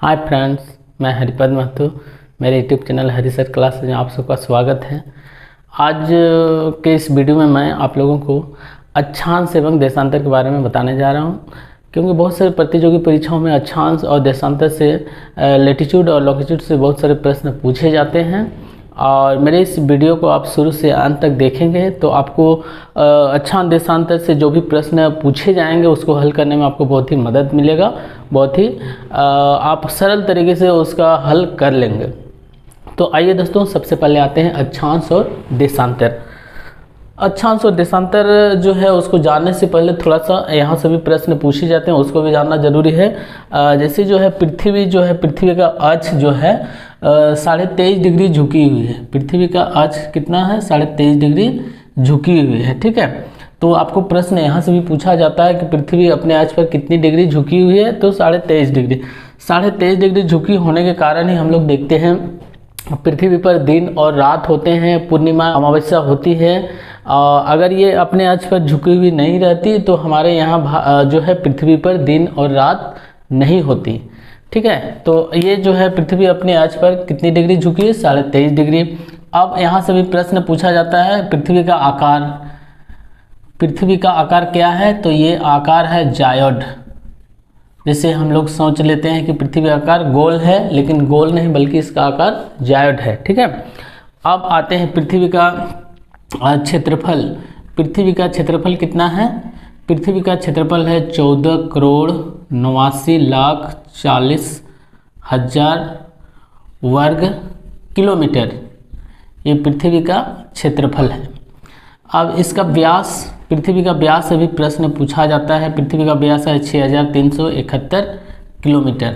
Hi friends, मैं हरिपद महतो। मेरे YouTube channel हरी sir class में आप सबका स्वागत है। आज के इस वीडियो में मैं आप लोगों को अक्षांश एवं देशांतर के बारे में बताने जा रहा हूं, क्योंकि बहुत सारे प्रतियोगी परीक्षाओं में अक्षांश और देशांतर से लैटिट्यूड और लॉन्गिट्यूड से बहुत सारे प्रश्न पूछे जाते हैं। और मेरे इस वीडियो को आप शुरू से अंत तक देखेंगे तो आपको अक्षांश देशांतर से जो भी प्रश्न पूछे जाएंगे उसको हल करने में आपको बहुत ही मदद मिलेगा, बहुत ही आप सरल तरीके से उसका हल कर लेंगे। तो आइए दोस्तों, सबसे पहले आते हैं अक्षांश और देशांतर। अक्षांश और देशांतर जो है उसको जानने से पहले थोड़ा सा यहाँ सभी प्रश्न पूछे जाते हैं, उसको भी जानना जरूरी है। जैसे जो है पृथ्वी का अक्ष जो है 23.5 डिग्री झुकी हुई है। पृथ्वी का अक्ष कितना है? 23.5 डिग्री झुकी हुई है। ठीक है, तो आपको प्रश्न यहाँ से भी पूछा जाता है कि पृथ्वी अपने अक्ष पर कितनी डिग्री झुकी हुई है, तो 23.5 डिग्री। 23.5 डिग्री झुकी होने के कारण ही हम लोग देखते हैं पृथ्वी पर दिन और रात होते हैं, पूर्णिमा अमावस्या होती है। अगर ये अपने अक्ष पर झुकी हुई नहीं रहती तो हमारे यहाँ जो है पृथ्वी पर दिन और रात नहीं होती। ठीक है, तो ये जो है पृथ्वी अपने अक्ष पर कितनी डिग्री झुकी है? 23.5 डिग्री। अब यहाँ से भी प्रश्न पूछा जाता है पृथ्वी का आकार। पृथ्वी का आकार क्या है? तो ये आकार है जायड। जैसे हम लोग सोच लेते हैं कि पृथ्वी का आकार गोल है, लेकिन गोल नहीं बल्कि इसका आकार जायड है। ठीक है, अब आते हैं पृथ्वी का क्षेत्रफल। पृथ्वी का क्षेत्रफल कितना है? पृथ्वी का क्षेत्रफल है 14,89,40,000 वर्ग किलोमीटर। ये पृथ्वी का क्षेत्रफल है। अब इसका व्यास, पृथ्वी का व्यास अभी प्रश्न पूछा जाता है। पृथ्वी का व्यास है 6,371 किलोमीटर।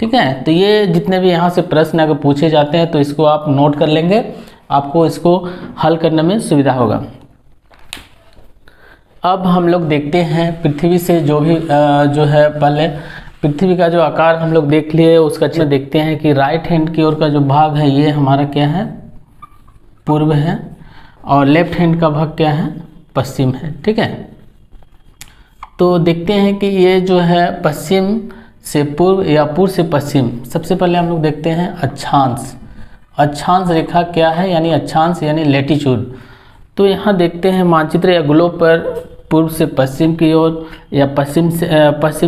ठीक है, तो ये जितने भी यहाँ से प्रश्न अगर पूछे जाते हैं तो इसको आप नोट कर लेंगे, आपको इसको हल करने में सुविधा होगा। अब हम लोग देखते हैं पृथ्वी से जो भी जो है पहले पृथ्वी का जो आकार हम लोग देख लिए, उसका चित्र देखते हैं कि राइट हैंड की ओर का जो भाग है ये हमारा क्या है? पूर्व है, और लेफ्ट हैंड का भाग क्या है? पश्चिम है। ठीक है, तो देखते हैं कि ये जो है पश्चिम से पूर्व या पूर्व से पश्चिम। सबसे पहले हम लोग देखते हैं अक्षांश। अक्षांश रेखा क्या है? यानी अक्षांश यानी लैटिट्यूड। तो यहाँ देखते हैं मानचित्र या ग्लोब पर पूर्व से पश्चिम की ओर या पश्चिम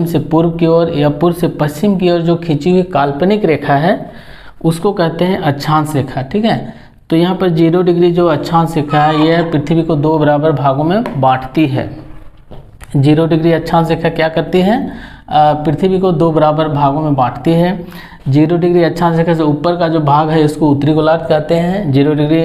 से पूर्व की ओर या पूर्व से पश्चिम की ओर जो खींची हुई काल्पनिक रेखा है उसको कहते हैं अक्षांश रेखा। ठीक है, तो यहाँ पर 0 डिग्री जो अक्षांश रेखा है यह पृथ्वी को 2 बराबर भागों में बांटती है। 0 डिग्री अक्षांश रेखा क्या करती है? पृथ्वी को 2 बराबर भागों में बांटती है। 0 डिग्री अक्षांश रेखा से ऊपर का जो भाग है इसको उत्तरी गोलार्ध कहते हैं। 0 डिग्री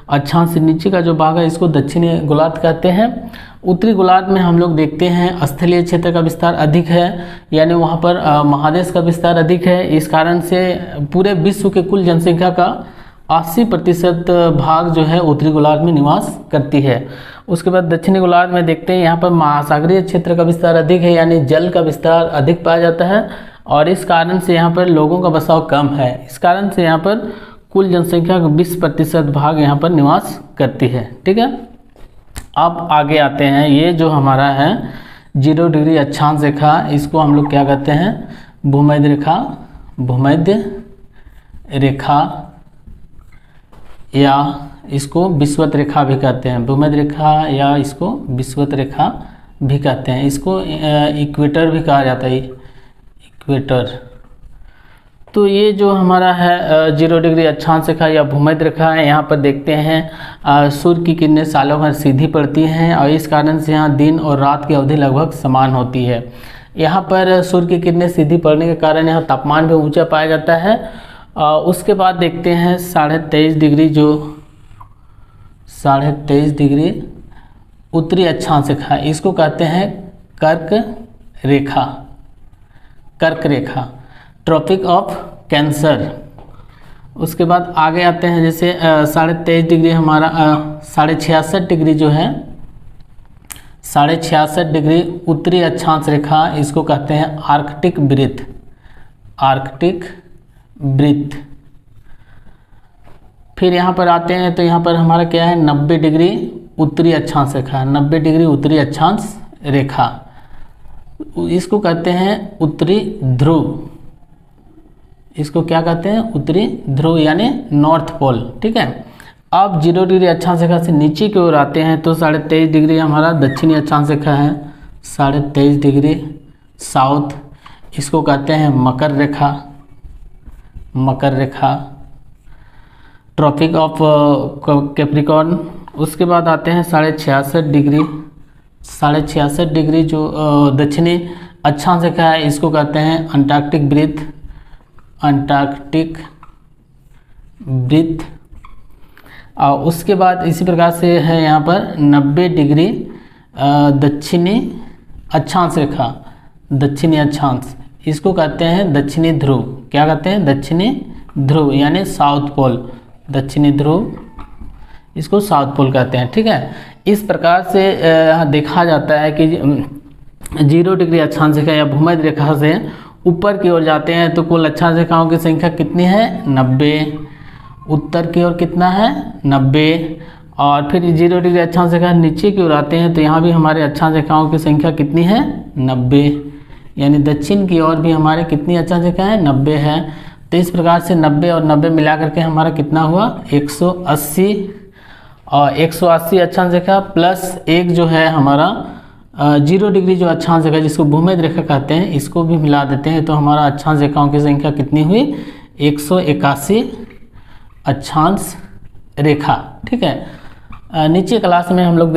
अक्षांश से नीचे का जो भाग है इसको दक्षिणी गोलार्ध कहते हैं। उत्तरी गोलार्ध में हम लोग देखते हैं स्थलीय क्षेत्र का विस्तार अधिक है, यानी वहाँ पर महादेश का विस्तार अधिक है। इस कारण से पूरे विश्व के कुल जनसंख्या का 80% भाग जो है उत्तरी गोलार्ध में निवास करती है। उसके बाद दक्षिणी गोलार्ध में देखते हैं यहाँ पर महासागरीय क्षेत्र का विस्तार अधिक है, यानी जल का विस्तार अधिक पाया जाता है, और इस कारण से यहाँ पर लोगों का बसाव कम है। इस कारण से यहाँ पर कुल जनसंख्या का 20% भाग यहाँ पर निवास करती है। ठीक है, अब आगे आते हैं। ये जो हमारा है 0 डिग्री अक्षांश रेखा, इसको हम लोग क्या कहते हैं? भूमध्य रेखा। भूमध्य रेखा या इसको विषुवत रेखा भी कहते हैं। भूमध्य रेखा या इसको विषुवत रेखा भी कहते हैं। इसको इक्वेटर भी कहा जाता है, इक्वेटर। तो ये जो हमारा है 0 डिग्री अक्षांश रेखा या भूमध्य रेखा है, यहाँ पर देखते हैं सूर्य की किरणें सालों भर सीधी पड़ती हैं, और इस कारण से यहाँ दिन और रात की अवधि लगभग समान होती है। यहाँ पर सूर्य की किरणें सीधी पड़ने के कारण यहाँ तापमान भी ऊंचा पाया जाता है। उसके बाद देखते हैं 23.5 डिग्री, जो 23.5 डिग्री उत्तरी अक्षांश रेखा, इसको कहते हैं कर्क रेखा। कर्क रेखा, ट्रॉपिक ऑफ कैंसर। उसके बाद आगे आते हैं, जैसे 23.5 डिग्री हमारा 66.5 डिग्री जो है 66.5 डिग्री उत्तरी अक्षांश रेखा, इसको कहते हैं आर्कटिक वृत्त। आर्कटिक वृत्त। फिर यहाँ पर आते हैं तो यहाँ पर हमारा क्या है? 90 डिग्री उत्तरी अक्षांश रेखा। 90 डिग्री उत्तरी अक्षांश रेखा, इसको कहते हैं उत्तरी ध्रुव। इसको क्या कहते हैं, उत्तरी ध्रुव यानी नॉर्थ पोल। ठीक है, अब 0 डिग्री अक्षांश रेखा से नीचे की ओर आते हैं तो 23.5 डिग्री हमारा दक्षिणी अक्षांश रेखा है, 23.5 डिग्री साउथ, इसको कहते हैं मकर रेखा, मकर रेखा, ट्रॉपिक ऑफ कैप्रिकॉर्न। उसके बाद आते हैं 66.5 डिग्री, 66.5 डिग्री जो दक्षिणी अक्षांश रेखा है, इसको कहते हैं अंटार्कटिक वृत्त, अंटार्कटिक वृत्त। और उसके बाद इसी प्रकार से है यहाँ पर 90 डिग्री दक्षिणी अक्षांश रेखा, दक्षिणी अक्षांश, इसको कहते हैं दक्षिणी ध्रुव। क्या कहते हैं, दक्षिणी ध्रुव यानी साउथ पोल, दक्षिणी ध्रुव, इसको साउथ पोल कहते हैं। ठीक है, इस प्रकार से देखा जाता है कि 0 डिग्री अक्षांश रेखा या भूमध्य रेखा से ऊपर की ओर जाते हैं तो कुल अक्षांश रेखाओं की संख्या कितनी है, 90। उत्तर की ओर कितना है, 90। और फिर 0 डिग्री अक्षांश रेखा नीचे की ओर आते हैं तो यहाँ भी हमारे अक्षांश रेखाओं की संख्या कितनी है, 90। यानी दक्षिण की ओर भी हमारे कितनी अक्षांश रेखा है, 90 है। तो इस प्रकार से 90 और 90 मिला करके हमारा कितना हुआ, 180। और 180 अक्षांश रेखा प्लस एक जो है हमारा 0 डिग्री जो अक्षांश रेखा जिसको भूमध्य रेखा कहते हैं, इसको भी मिला देते हैं तो हमारा अक्षांश रेखाओं की संख्या कितनी हुई, 181 अक्षांश रेखा। ठीक है, नीचे क्लास में हम लोग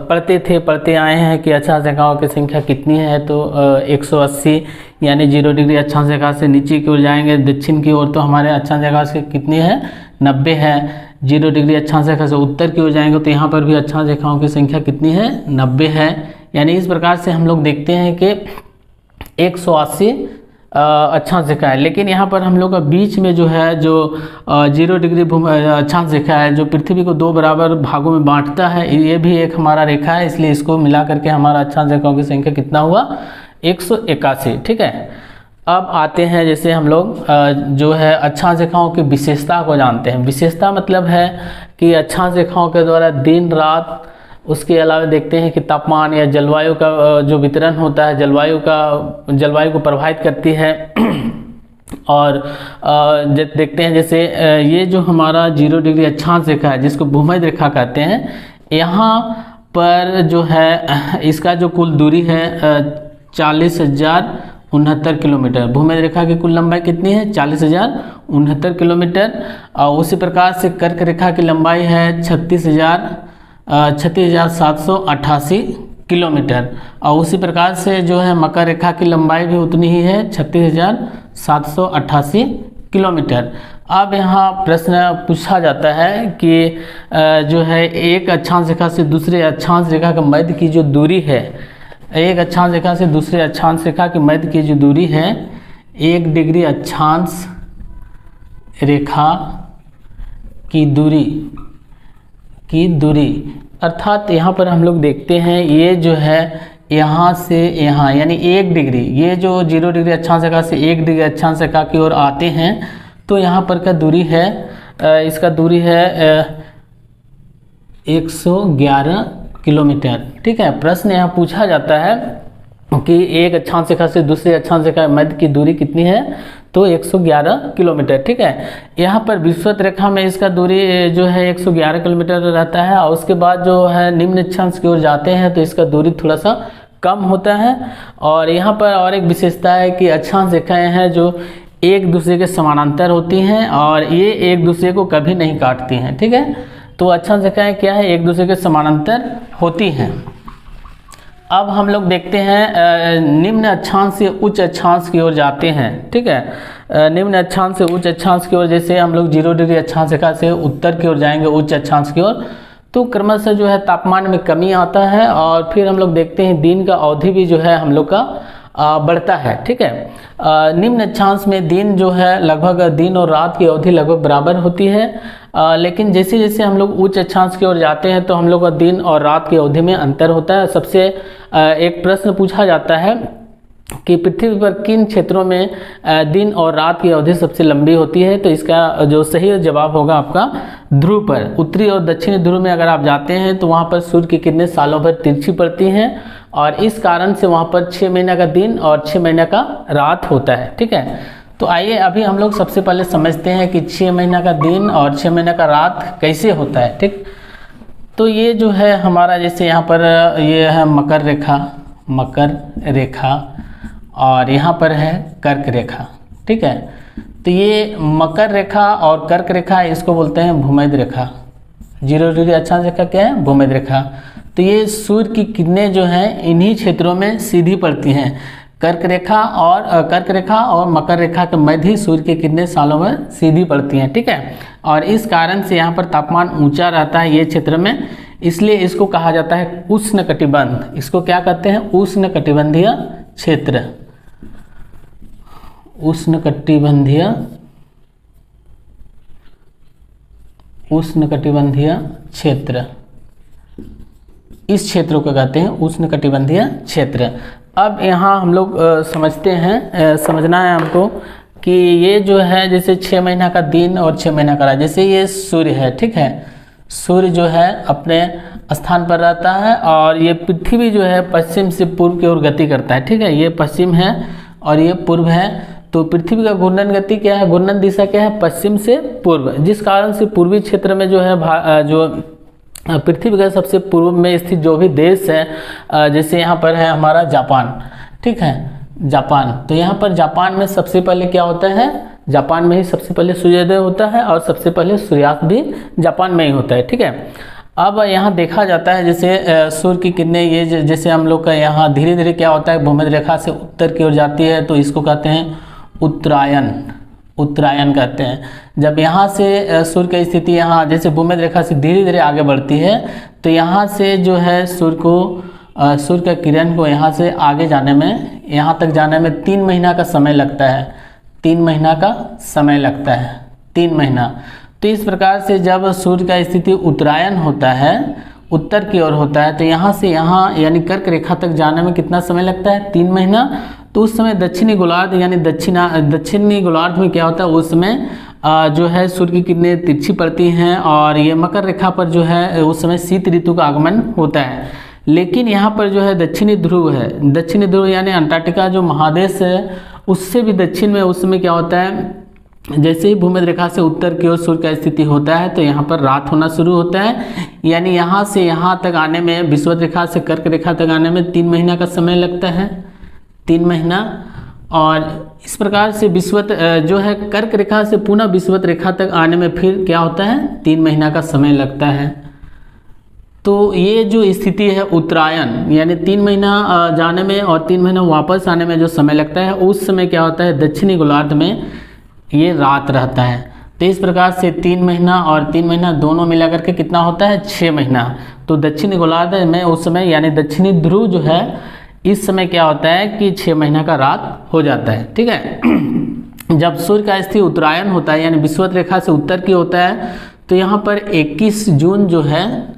पढ़ते आए हैं कि अक्षांश रेखाओं की संख्या कितनी है, तो 180 यानी 0 डिग्री अक्षांश रेखा से नीचे की ओर जाएंगे दक्षिण की ओर तो हमारे अक्षांश रेखा से कितनी है, 90 है। 0 डिग्री अक्षांश रेखा से उत्तर की ओर जाएंगे तो यहाँ पर भी अक्षांश रेखाओं की संख्या कितनी है, 90 है। यानी इस प्रकार से हम लोग देखते हैं कि 180 अक्षांश रेखा है। लेकिन यहाँ पर हम लोग का बीच में जो है जो 0 डिग्री अक्षांश रेखा है जो पृथ्वी को 2 बराबर भागों में बांटता है, ये भी एक हमारा रेखा है, इसलिए इसको मिला करके हमारा अक्षांश रेखाओं की संख्या कितना हुआ, 181। ठीक है, अब आते हैं जैसे हम लोग जो है अक्षांश रेखाओं की विशेषता को जानते हैं। विशेषता मतलब है कि अक्षांश रेखाओं के द्वारा दिन रात, उसके अलावा देखते हैं कि तापमान या जलवायु का जो वितरण होता है, जलवायु को प्रभावित करती है। और देखते हैं जैसे ये जो हमारा 0 डिग्री अक्षांश रेखा है जिसको भूमध्य रेखा कहते हैं, यहाँ पर जो है इसका जो कुल दूरी है 40,069 किलोमीटर। भूमध्य रेखा की कुल लंबाई कितनी है, 40,069 किलोमीटर। और उसी प्रकार से कर्क रेखा की लंबाई है 36,788 किलोमीटर। और उसी प्रकार से जो है मकर रेखा की लंबाई भी उतनी ही है, 36,788 किलोमीटर। अब यहाँ प्रश्न पूछा जाता है कि जो है एक अक्षांश रेखा से दूसरे अक्षांश रेखा का मध्य की जो दूरी है, एक अक्षांश रेखा से दूसरे अक्षांश रेखा के मध्य की जो दूरी है, 1 डिग्री अक्षांश रेखा की दूरी अर्थात यहाँ पर हम लोग देखते हैं ये जो है यहाँ से यहाँ यानी 1 डिग्री, ये जो 0 डिग्री अक्षांश रेखा से 1 डिग्री अक्षांश रेखा की ओर आते हैं तो यहाँ पर का दूरी है, इसका दूरी है 111 किलोमीटर। ठीक है, प्रश्न यहाँ पूछा जाता है कि एक अक्षांश रेखा से दूसरे अक्षांश रेखा मध्य की दूरी कितनी है, तो 111 किलोमीटर। ठीक है, यहाँ पर विषुवत रेखा में इसका दूरी जो है 111 किलोमीटर रहता है। और उसके बाद जो है निम्न अक्षांश की ओर जाते हैं तो इसका दूरी थोड़ा सा कम होता है। और यहाँ पर और एक विशेषता है कि अक्षांश रेखाएं हैं जो एक दूसरे के समानांतर होती हैं और ये एक दूसरे को कभी नहीं काटती हैं। ठीक है, तो अक्षांश रेखाएं क्या है, एक दूसरे के समानांतर होती हैं। अब हम लोग देखते हैं निम्न अक्षांश से उच्च अक्षांश की ओर जाते हैं। ठीक है, निम्न अक्षांश से उच्च अक्षांश की ओर जैसे हम लोग 0 डिग्री अक्षांश रेखा से उत्तर की ओर जाएंगे उच्च अक्षांश की ओर, तो क्रमशः जो है तापमान में कमी आता है और फिर हम लोग देखते हैं दिन का अवधि भी जो है हम लोग का बढ़ता है। ठीक है, निम्न अक्षांश में दिन जो है लगभग दिन और रात की अवधि लगभग बराबर होती है, लेकिन जैसे जैसे हम लोग उच्च अक्षांश की ओर जाते हैं तो हम लोग का दिन और रात की अवधि में अंतर होता है। सबसे एक प्रश्न पूछा जाता है कि पृथ्वी पर किन क्षेत्रों में दिन और रात की अवधि सबसे लंबी होती है, तो इसका जो सही जवाब होगा आपका ध्रुव पर। उत्तरी और दक्षिणी ध्रुव में अगर आप जाते हैं तो वहाँ पर सूर्य की किरणें सालों भर तिरछी पड़ती हैं और इस कारण से वहाँ पर 6 महीने का दिन और 6 महीने का रात होता है। ठीक है, तो आइए अभी हम लोग सबसे पहले समझते हैं कि 6 महीना का दिन और 6 महीना का रात कैसे होता है। ठीक, तो ये जो है हमारा, जैसे यहाँ पर ये है मकर रेखा और यहाँ पर है कर्क रेखा। ठीक है, तो ये मकर रेखा और कर्क रेखा, इसको बोलते हैं भूमध्य रेखा। 0 डिग्री अक्षांश रेखा क्या है? भूमध्य रेखा। तो ये सूर्य की किरणें जो हैं इन्हीं क्षेत्रों में सीधी पड़ती हैं। कर्क रेखा और मकर रेखा के मध्य ही सूर्य की किरणें सालों में सीधी पड़ती हैं। ठीक है, और इस कारण से यहाँ पर तापमान ऊंचा रहता है ये क्षेत्र में, इसलिए इसको कहा जाता है उष्णकटिबंध। इसको क्या कहते हैं? उष्णकटिबंधीय क्षेत्र। उष्णकटिबंधीय क्षेत्र, इस क्षेत्रों को कहते हैं उष्णकटिबंधीय क्षेत्र। अब यहाँ हम लोग समझते हैं, समझना है हमको कि ये जो है जैसे 6 महीना का दिन और 6 महीना का रात, जैसे ये सूर्य है। ठीक है, सूर्य जो है अपने स्थान पर रहता है और ये पृथ्वी जो है पश्चिम से पूर्व की ओर गति करता है। ठीक है, ये पश्चिम है और ये पूर्व है, तो पृथ्वी का घूर्णन गति क्या है? घूर्णन दिशा क्या है? पश्चिम से पूर्व। जिस कारण से पूर्वी क्षेत्र में जो है जो पृथ्वी का सबसे पूर्व में स्थित जो भी देश है, जैसे यहाँ पर है हमारा जापान। ठीक है, जापान, तो यहाँ पर जापान में सबसे पहले क्या होता है? जापान में ही सबसे पहले सूर्योदय होता है और सबसे पहले सूर्यास्त भी जापान में ही होता है। ठीक है, अब यहाँ देखा जाता है जैसे सूर्य की किरणें ये जैसे हम लोग का यहाँ धीरे धीरे क्या होता है, भूमध्य रेखा से उत्तर की ओर जाती है, तो इसको कहते हैं उत्तरायण कहते हैं। जब यहाँ से सूर्य की स्थिति यहाँ जैसे भूमध्य रेखा से धीरे धीरे आगे बढ़ती है, तो यहाँ से जो है सूर्य का किरण को यहाँ से आगे जाने में, यहाँ तक जाने में 3 महीना का समय लगता है। 3 महीना का समय लगता है, 3 महीना। तो इस प्रकार से जब सूर्य का स्थिति उत्तरायण होता है, उत्तर की ओर होता है, तो यहाँ से यहाँ यानी कर्क रेखा तक जाने में कितना समय लगता है? 3 महीना। तो उस समय दक्षिणी गोलार्ध यानी दक्षिणी गोलार्ध में क्या होता है? उस समय जो है सूर्य की किरणें तिरछी पड़ती हैं और ये मकर रेखा पर जो है उस समय शीत ऋतु का आगमन होता है। लेकिन यहाँ पर जो है दक्षिणी ध्रुव यानी अंटार्कटिका जो महादेश है, उससे भी दक्षिण में उस समय क्या होता है, जैसे ही भूमध्य रेखा से उत्तर की ओर सूर्य का स्थिति होता है, तो यहाँ पर रात होना शुरू होता है। यानी यहाँ से यहाँ तक आने में, विषुवत रेखा से कर्क रेखा तक आने में 3 महीना का समय लगता है, 3 महीना। और इस प्रकार से विषुवत जो है कर्क रेखा से पुनः विषुवत रेखा तक आने में फिर क्या होता है? 3 महीना का समय लगता है। तो ये जो स्थिति है उत्तरायण यानी 3 महीना जाने में और 3 महीना वापस आने में जो समय लगता है, उस समय क्या होता है? दक्षिणी गोलार्ध में ये रात रहता है। तो इस प्रकार से 3 महीना और 3 महीना दोनों मिलाकर के कितना होता है? 6 महीना। तो दक्षिणी गोलार्ध में उस समय यानी दक्षिणी ध्रुव जो है, इस समय क्या होता है कि 6 महीना का रात हो जाता है। ठीक है, जब सूर्य का स्थिति उत्तरायण होता है यानी विषुवत रेखा से उत्तर की होता है, तो यहाँ पर 21 जून जो है,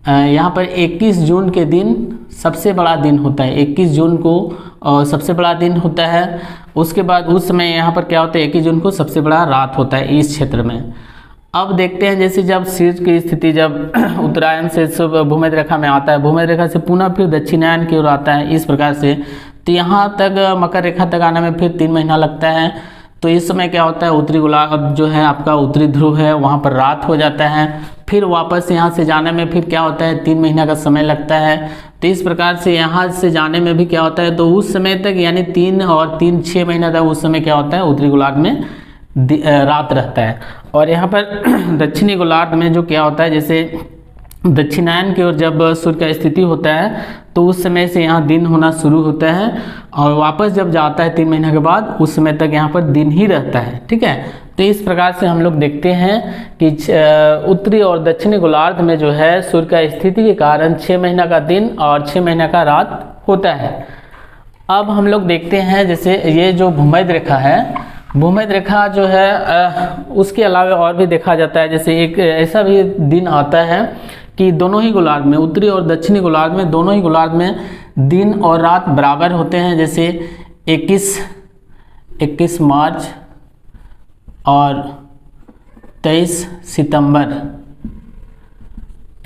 यहाँ पर 21 जून के दिन सबसे बड़ा दिन होता है। 21 जून को सबसे बड़ा दिन होता है। उसके बाद उस समय यहाँ पर क्या होता है? 21 जून को सबसे बड़ा रात होता है इस क्षेत्र में। अब देखते हैं जैसे जब सूर्य की स्थिति जब उत्तरायण से भूमध्य रेखा में आता है, भूमध्य रेखा से पुनः फिर दक्षिणायन की ओर आता है इस प्रकार से, तो यहाँ तक मकर रेखा तक आने में फिर 3 महीना लगता है। तो इस समय क्या होता है? उत्तरी गोलार्ध जो है आपका उत्तरी ध्रुव है, वहाँ पर रात हो जाता है। फिर वापस यहाँ से जाने में फिर क्या होता है? 3 महीना का समय लगता है। तो इस प्रकार से यहाँ से जाने में भी क्या होता है? तो उस समय तक यानी 3 और 3 6 महीना तक उस समय क्या होता है? उत्तरी गोलार्ध में रात रहता है। और यहाँ पर दक्षिणी गोलार्ध में जो क्या होता है, जैसे दक्षिणायन की ओर जब सूर्य का स्थिति होता है, तो उस समय से यहाँ दिन होना शुरू होता है और वापस जब जाता है 3 महीने के बाद, उस समय तक यहाँ पर दिन ही रहता है। ठीक है, तो इस प्रकार से हम लोग देखते हैं कि उत्तरी और दक्षिणी गोलार्ध में जो है सूर्य का स्थिति के कारण 6 महीना का दिन और 6 महीना का रात होता है। अब हम लोग देखते हैं जैसे ये जो भूमध्य रेखा है, भूमध्य रेखा जो है उसके अलावा और भी देखा जाता है। जैसे एक ऐसा भी दिन आता है कि दोनों ही गोलार्ध में, उत्तरी और दक्षिणी गोलार्ध में, दोनों ही गोलार्ध में दिन और रात बराबर होते हैं। जैसे 21 मार्च और 23 सितंबर,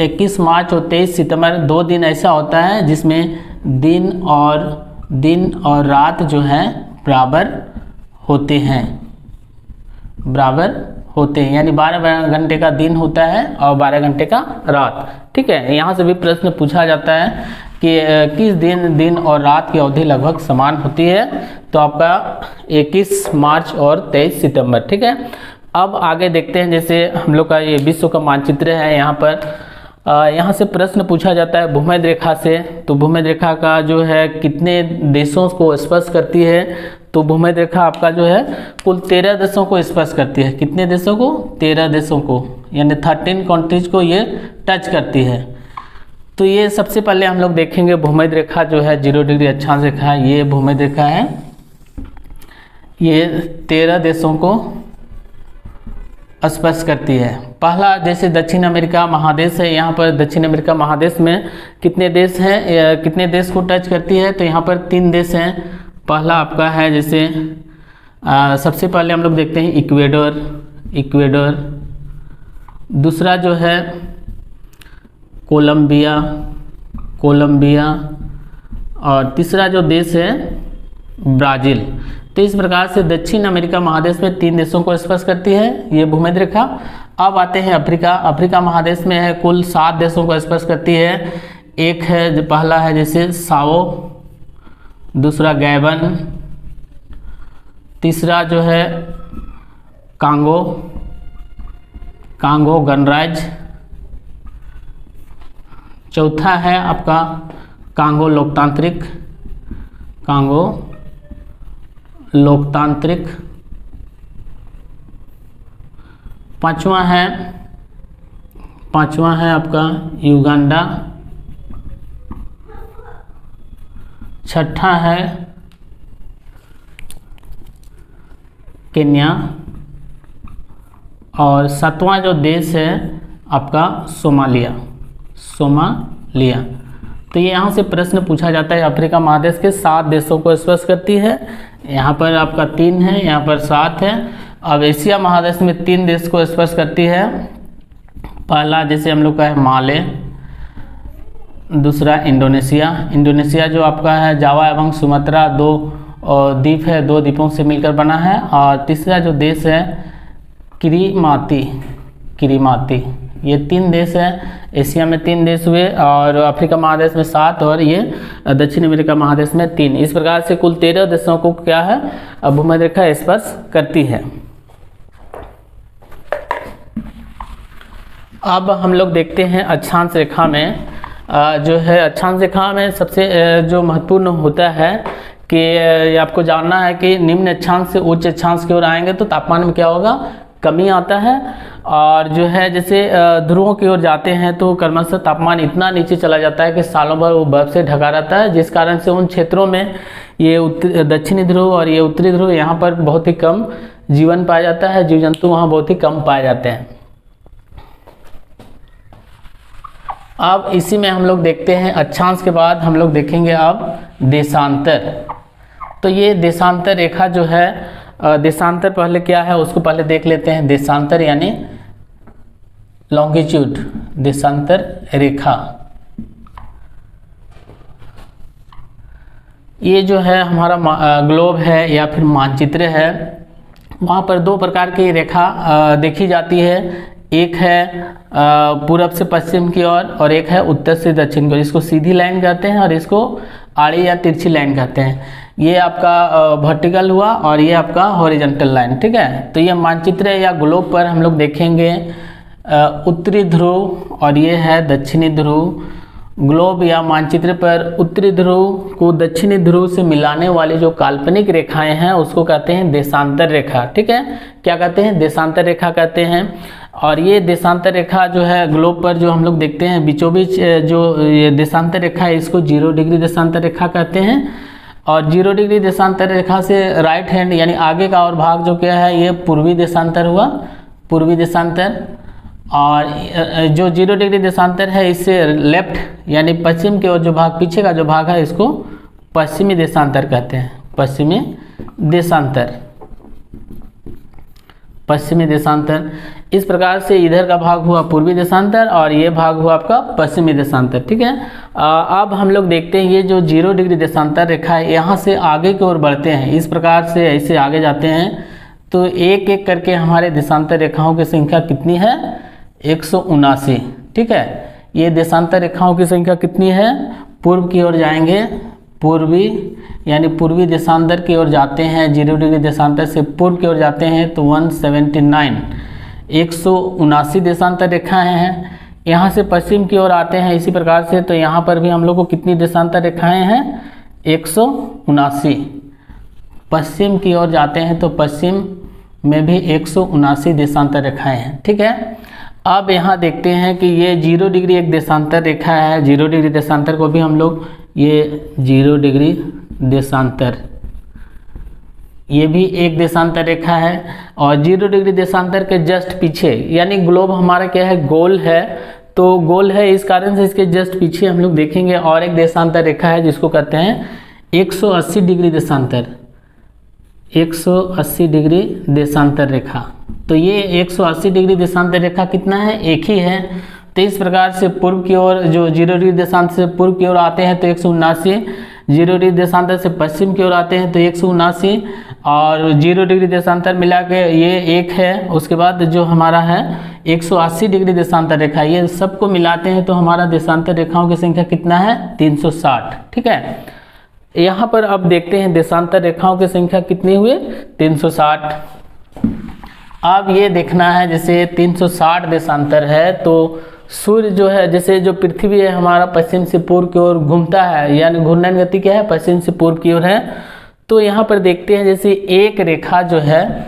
21 मार्च और 23 सितंबर 2 दिन ऐसा होता है जिसमें दिन और रात जो है बराबर होते हैं, बराबर होते हैं, यानी 12 घंटे का दिन होता है और 12 घंटे का रात। ठीक है, यहाँ से भी प्रश्न पूछा जाता है कि किस दिन और रात की अवधि लगभग समान होती है, तो आपका 21 मार्च और 23 सितंबर। ठीक है, अब आगे देखते हैं, जैसे हम लोग का ये विश्व का मानचित्र है, यहाँ पर यहाँ से प्रश्न पूछा जाता है भूमध्य रेखा से। तो भूमध्य रेखा का जो है कितने देशों को स्पर्श करती है, तो भूमध्य रेखा आपका जो है कुल 13 देशों को स्पर्श करती है। कितने देशों को? 13 देशों को, यानी 13 कंट्रीज को ये टच करती है। तो ये सबसे पहले हम लोग देखेंगे भूमध्य रेखा जो है 0 डिग्री अक्षांश रेखा है, ये भूमध्य रेखा है, ये 13 देशों को स्पर्श करती है। पहला जैसे दक्षिण अमेरिका महादेश है, यहाँ पर दक्षिण अमेरिका महादेश में कितने देश हैं, कितने देश को टच करती है, तो यहाँ पर 3 देश हैं। पहला आपका है जैसे सबसे पहले हम लोग देखते हैं इक्वेडर, दूसरा जो है कोलंबिया, और तीसरा जो देश है ब्राज़ील। तो इस प्रकार से दक्षिण अमेरिका महादेश में 3 देशों को स्पर्श करती है ये भूमध्य रेखा। अब आते हैं अफ्रीका महादेश में है कुल 7 देशों को स्पर्श करती है। एक है, पहला है जैसे साओ, दूसरा गैबन, तीसरा जो है कांगो गणराज्य, चौथा है आपका कांगो लोकतांत्रिक, पांचवा है आपका युगांडा, छठा है केन्या, और 7वां जो देश है आपका सोमालिया। तो ये यहाँ से प्रश्न पूछा जाता है, अफ्रीका महादेश के 7 देशों को स्पर्श करती है। यहाँ पर आपका 3 है, यहाँ पर 7 है। अब एशिया महादेश में 3 देश को स्पर्श करती है। पहला जैसे हम लोग का है माले, दूसरा इंडोनेशिया जो आपका है जावा एवं सुमात्रा 2 द्वीप है, 2 द्वीपों से मिलकर बना है। और तीसरा जो देश है किरीमाती। ये 3 देश हैं, एशिया में 3 देश हुए, और अफ्रीका महादेश में 7, और ये दक्षिण अमेरिका महादेश में 3। इस प्रकार से कुल 13 देशों को क्या है भूमध्य रेखा स्पर्श करती है। अब हम लोग देखते हैं अक्षांश रेखा में, जो है अक्षांश रेखा में सबसे जो महत्वपूर्ण होता है कि आपको जानना है कि निम्न अक्षांश से उच्च अक्षांश की ओर आएंगे तो तापमान में क्या होगा, कमी आता है। और जो है जैसे ध्रुवों की ओर जाते हैं तो क्रमशः तापमान इतना नीचे चला जाता है कि सालों भर वो बर्फ से ढका रहता है, जिस कारण से उन क्षेत्रों में ये दक्षिणी ध्रुव और ये उत्तरी ध्रुव यहाँ पर बहुत ही कम जीवन पाया जाता है, जीव जंतु वहाँ बहुत ही कम पाए जाते हैं। अब इसी में हम लोग देखते हैं अक्षांश के बाद हम लोग देखेंगे अब देशांतर। तो ये देशांतर रेखा जो है, देशांतर पहले क्या है उसको पहले देख लेते हैं। देशांतर यानी लॉन्गिट्यूड, देशांतर रेखा। ये जो है हमारा ग्लोब है या फिर मानचित्र है, वहाँ पर 2 प्रकार की रेखा देखी जाती है। एक है पूरब से पश्चिम की ओर और एक है उत्तर से दक्षिण की ओर। इसको सीधी लाइन कहते हैं और इसको आड़ी या तिरछी लाइन कहते हैं। ये आपका वर्टिकल हुआ और ये आपका हॉरिजॉन्टल लाइन, ठीक है। तो ये मानचित्र या ग्लोब पर हम लोग देखेंगे उत्तरी ध्रुव और ये है दक्षिणी ध्रुव। ग्लोब या मानचित्र पर उत्तरी ध्रुव को दक्षिणी ध्रुव से मिलाने वाली जो काल्पनिक रेखाएं हैं उसको कहते हैं देशांतर रेखा, ठीक है। क्या कहते हैं? देशांतर रेखा कहते हैं। और ये देशांतर रेखा जो है ग्लोब पर जो हम लोग देखते हैं बीचों बीच जो ये देशांतर रेखा है इसको 0 डिग्री देशांतर रेखा कहते हैं। और 0 डिग्री देशांतर रेखा से राइट हैंड यानी आगे का और भाग जो क्या है ये पूर्वी देशांतर हुआ, पूर्वी देशांतर। और जो 0 डिग्री देशांतर है इससे लेफ्ट यानी पश्चिम की ओर जो भाग पीछे का जो भाग है इसको पश्चिमी देशांतर कहते हैं, पश्चिमी देशांतर। पश्चिमी देशांतर। इस प्रकार से इधर का भाग हुआ पूर्वी देशांतर और ये भाग हुआ आपका पश्चिमी देशांतर, ठीक है। अब हम लोग देखते हैं ये जो 0 डिग्री देशांतर रेखा है, यहाँ से आगे की ओर बढ़ते हैं, इस प्रकार से ऐसे आगे जाते हैं तो एक एक करके हमारे देशांतर रेखाओं की संख्या कितनी है, 179, ठीक है। ये देशांतर रेखाओं की संख्या कितनी है, पूर्व की ओर जाएंगे, पूर्वी यानी पूर्वी देशांतर की ओर जाते हैं, 0 डिग्री देशांतर से पूर्व की ओर जाते हैं तो 179, 179 देशांतर रेखाएं हैं। यहाँ से पश्चिम की ओर आते हैं इसी प्रकार से, तो यहाँ पर भी हम लोग को कितनी देशांतर रेखाएं हैं, 179। पश्चिम की ओर जाते हैं तो पश्चिम में भी 179 देशांतर रेखाएं हैं, ठीक है। अब यहाँ देखते हैं कि ये 0 डिग्री एक देशांतर रेखा है, 0 डिग्री देशांतर को भी हम लोग, ये 0 डिग्री देशांतर, ये भी एक देशांतर रेखा है। और 0 डिग्री देशांतर के जस्ट पीछे, यानी ग्लोब हमारा क्या है, गोल है, तो गोल है इस कारण से इसके जस्ट पीछे हम लोग देखेंगे और एक देशांतर रेखा है जिसको कहते हैं 180 डिग्री देशांतर, 180 डिग्री देशांतर रेखा। तो ये 180 डिग्री देशांतर रेखा कितना है, एक ही है। तो इस प्रकार से पूर्व की ओर जो 0 डिग्री देशांतर से पूर्व की ओर आते हैं तो 179, 0 डिग्री देशांतर से पश्चिम की ओर आते हैं तो 179 और 0 डिग्री देशांतर मिला के ये एक है। उसके बाद जो हमारा है 180 डिग्री देशांतर रेखा, ये सबको मिलाते हैं तो हमारा देशांतर रेखाओं की संख्या कितना है, 360, ठीक है। यहाँ पर अब देखते हैं देशांतर रेखाओं की संख्या कितनी हुई, 360। अब ये देखना है जैसे 360 देशांतर है तो सूर्य जो है, जैसे जो पृथ्वी है हमारा पश्चिम से पूर्व की ओर घूमता है, यानी घूर्णन गति क्या है, पश्चिम से पूर्व की ओर है। तो यहाँ पर देखते हैं जैसे एक रेखा जो है,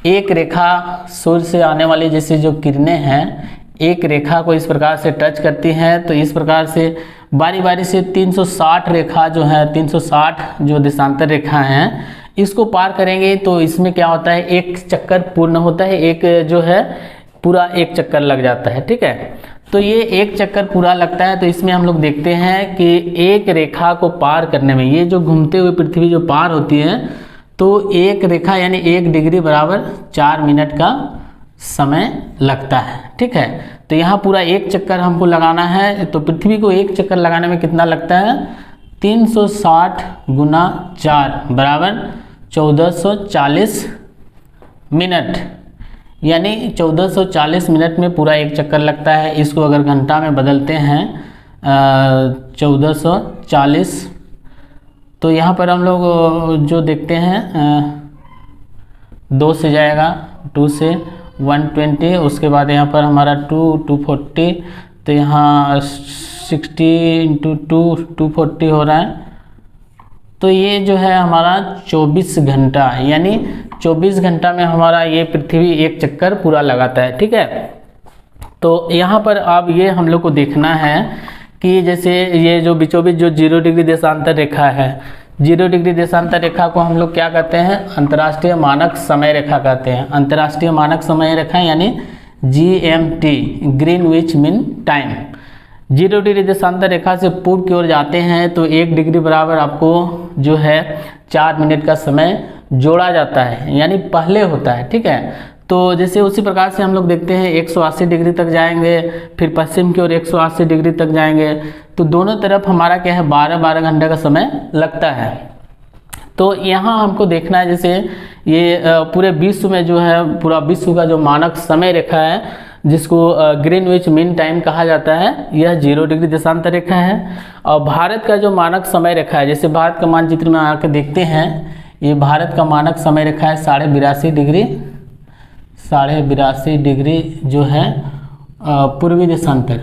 एक रेखा सूर्य से आने वाली जैसे जो किरणें हैं, एक रेखा को इस प्रकार से टच करती हैं, तो इस प्रकार से बारी बारी से 360 रेखा जो है, 360 जो देशांतर रेखा हैं, इसको पार करेंगे तो इसमें क्या होता है, एक चक्कर पूर्ण होता है, एक जो है पूरा एक चक्कर लग जाता है, ठीक है। तो ये एक चक्कर पूरा लगता है, तो इसमें हम लोग देखते हैं कि एक रेखा को पार करने में, ये जो घूमते हुए पृथ्वी जो पार होती है, तो एक रेखा यानी 1 डिग्री बराबर 4 मिनट का समय लगता है, ठीक है। तो यहाँ पूरा एक चक्कर हमको लगाना है, तो पृथ्वी को एक चक्कर लगाने में कितना लगता है, 360 गुना 4 बराबर 1440 मिनट, यानी 1440 मिनट में पूरा एक चक्कर लगता है। इसको अगर घंटा में बदलते हैं 1440, तो यहाँ पर हम लोग जो देखते हैं 2 से जाएगा, 2 से 120, उसके बाद यहाँ पर हमारा 240, तो यहाँ 60 × 2 240 हो रहा है। तो ये जो है हमारा 24 घंटा, यानी 24 घंटा में हमारा ये पृथ्वी एक चक्कर पूरा लगाता है, ठीक है। तो यहाँ पर अब ये हम लोग को देखना है कि जैसे ये जो बीचों बीच जो 0 डिग्री देशांतर रेखा है, 0 डिग्री देशांतर रेखा को हम लोग क्या कहते हैं, अंतर्राष्ट्रीय मानक समय रेखा कहते हैं। अंतर्राष्ट्रीय मानक समय रेखा यानी GMT, Greenwich mean time. 0 degree देशांतर रेखा से पूर्व की ओर जाते हैं तो 1 डिग्री बराबर आपको जो है 4 मिनट का समय जोड़ा जाता है, यानी पहले होता है, ठीक है। तो जैसे उसी प्रकार से हम लोग देखते हैं 180 डिग्री तक जाएंगे, फिर पश्चिम की ओर 180 डिग्री तक जाएंगे, तो दोनों तरफ हमारा क्या है 12-12 घंटे का समय लगता है। तो यहाँ हमको देखना है जैसे ये पूरे विश्व में जो है, पूरा विश्व का जो मानक समय रेखा है जिसको ग्रीनविच मीन टाइम कहा जाता है, यह 0 डिग्री देशांतर रेखा है। और भारत का जो मानक समय रेखा है, जैसे भारत का मानचित्र में आकर देखते हैं, ये भारत का मानक समय रेखा है 82.5 डिग्री, 82.5 डिग्री जो है पूर्वी देशांतर।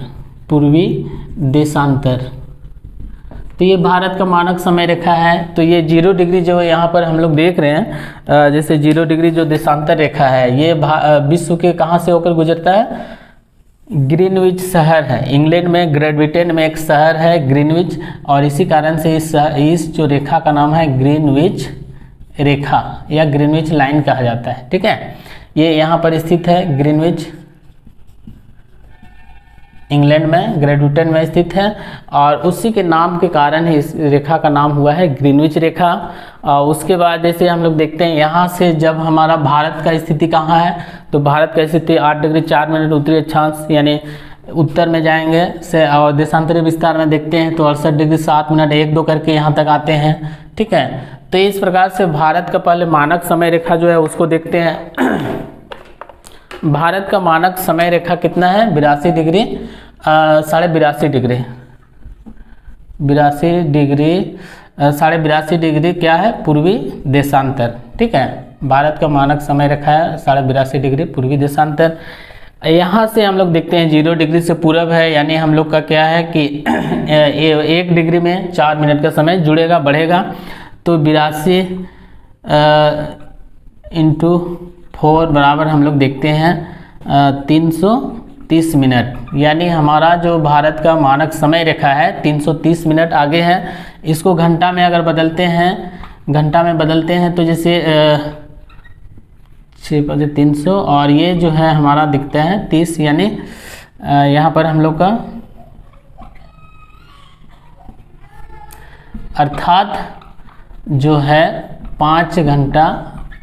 तो ये भारत का मानक समय रेखा है। तो ये 0 डिग्री जो यहाँ पर हम लोग देख रहे हैं, जैसे 0 डिग्री जो देशांतर रेखा है, ये विश्व के कहाँ से होकर गुजरता है, ग्रीनविच शहर है, इंग्लैंड में ग्रेट ब्रिटेन में एक शहर है ग्रीनविच, और इसी कारण से इस जो रेखा का नाम है ग्रीनविच रेखा या ग्रीनविच लाइन कहा जाता है, ठीक है। ये यहाँ पर स्थित है, ग्रीनविच इंग्लैंड में ग्रेट ब्रिटेन में स्थित है, और उसी के नाम के कारण ही इस रेखा का नाम हुआ है ग्रीनविच रेखा। उसके बाद जैसे हम लोग देखते हैं यहाँ से जब हमारा भारत का स्थिति कहाँ है, तो भारत का स्थिति 8 डिग्री 4 मिनट उत्तरी अक्षांश यानी उत्तर में जाएंगे से, और देशांतरी विस्तार में देखते हैं तो 68 डिग्री 7 मिनट 1-2 करके यहाँ तक आते हैं। ठीक है, तो इस प्रकार से भारत का पहले मानक समय रेखा जो है उसको देखते हैं। भारत का मानक समय रेखा कितना है, 82 डिग्री 82.5 डिग्री 82 डिग्री क्या है, पूर्वी देशांतर। ठीक है, भारत का मानक समय रेखा है 82.5 डिग्री पूर्वी देशांतर। यहाँ से हम लोग देखते हैं 0 डिग्री से पूरब है, यानी हम लोग का क्या है कि 1 डिग्री में 4 मिनट का समय जुड़ेगा बढ़ेगा, तो 82 इंटू 4 बराबर हम लोग देखते हैं 330 मिनट, यानी हमारा जो भारत का मानक समय रेखा है 330 मिनट आगे है। इसको घंटा में अगर बदलते हैं तो जैसे 6×300 और ये जो है हमारा दिखता है 30, यानी यहाँ पर हम लोग का अर्थात जो है 5 घंटा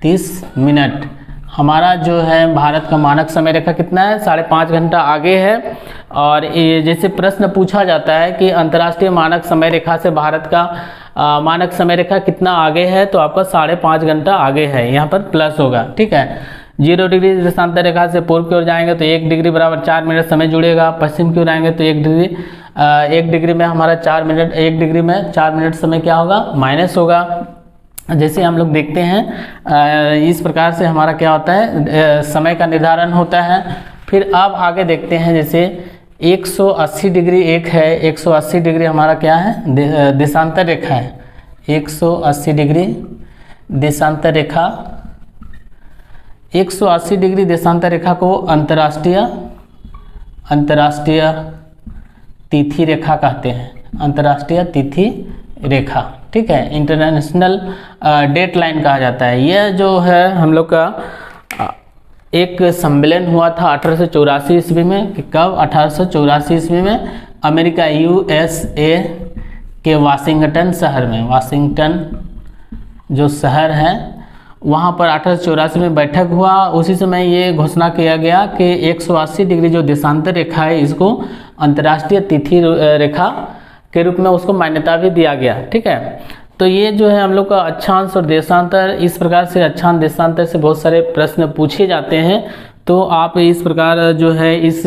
30 मिनट हमारा जो है भारत का मानक समय रेखा कितना है, 5.5 घंटा आगे है। और ये जैसे प्रश्न पूछा जाता है कि अंतर्राष्ट्रीय मानक समय रेखा से भारत का मानक समय रेखा कितना आगे है, तो आपका 5.5 घंटा आगे है, यहाँ पर प्लस होगा। ठीक है, 0 डिग्री देशांतर रेखा से पूर्व की ओर जाएंगे तो 1 डिग्री बराबर 4 मिनट समय जुड़ेगा, पश्चिम की ओर आएंगे तो 1 डिग्री में हमारा 4 मिनट 1 डिग्री में 4 मिनट समय क्या होगा, माइनस होगा। जैसे हम लोग देखते हैं इस प्रकार से हमारा क्या होता है, समय का निर्धारण होता है। फिर अब आगे देखते हैं, जैसे 180 डिग्री एक है, 180 डिग्री हमारा क्या है, देशांतर रेखा है। 180 डिग्री देशांतर रेखा, 180 डिग्री देशांतर रेखा को अंतर्राष्ट्रीय तिथि रेखा कहते हैं, अंतर्राष्ट्रीय तिथि रेखा। ठीक है, इंटरनेशनल डेट लाइन कहा जाता है। यह जो है हम लोग का एक सम्मेलन हुआ था 1884 ईस्वी में, कि कब, 1884 ईस्वी में अमेरिका USA के वाशिंगटन शहर में, वाशिंगटन जो शहर है वहाँ पर 1884 में बैठक हुआ। उसी समय ये घोषणा किया गया कि 180 डिग्री जो देशांतर रेखा है इसको अंतर्राष्ट्रीय तिथि रेखा के रूप में उसको मान्यता भी दिया गया। ठीक है, तो ये जो है हम लोग का अक्षांश और देशांतर, इस प्रकार से अक्षांश देशांतर से बहुत सारे प्रश्न पूछे जाते हैं, तो आप इस प्रकार जो है इस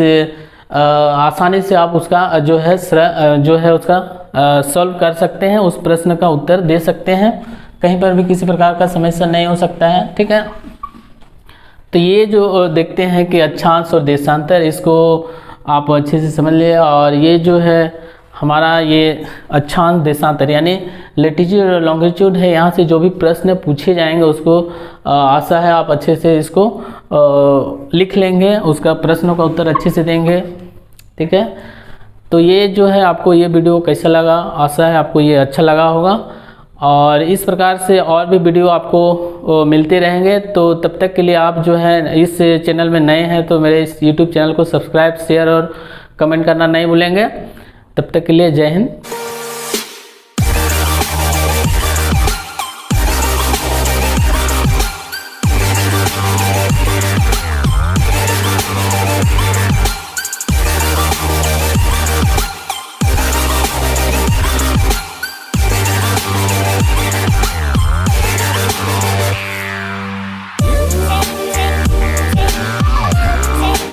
आसानी से आप उसका जो है उसका सॉल्व कर सकते हैं, उस प्रश्न का उत्तर दे सकते हैं, कहीं पर भी किसी प्रकार का समस्या नहीं हो सकता है। ठीक है, तो ये जो देखते हैं कि अक्षांश और देशांतर, इसको आप अच्छे से समझ लिए। और ये जो है हमारा ये अक्षांश देशांतर यानी लैटिट्यूड और लॉन्गिट्यूड है, यहाँ से जो भी प्रश्न पूछे जाएंगे उसको आशा है आप अच्छे से इसको लिख लेंगे, उसका प्रश्नों का उत्तर अच्छे से देंगे। ठीक है, तो ये जो है आपको ये वीडियो कैसा लगा, आशा है आपको ये अच्छा लगा होगा। और इस प्रकार से और भी वीडियो आपको मिलते रहेंगे, तो तब तक के लिए आप जो है इस चैनल में नए हैं तो मेरे इस YouTube चैनल को सब्सक्राइब, शेयर और कमेंट करना नहीं भूलेंगे। तब तक के लिए जय हिंद।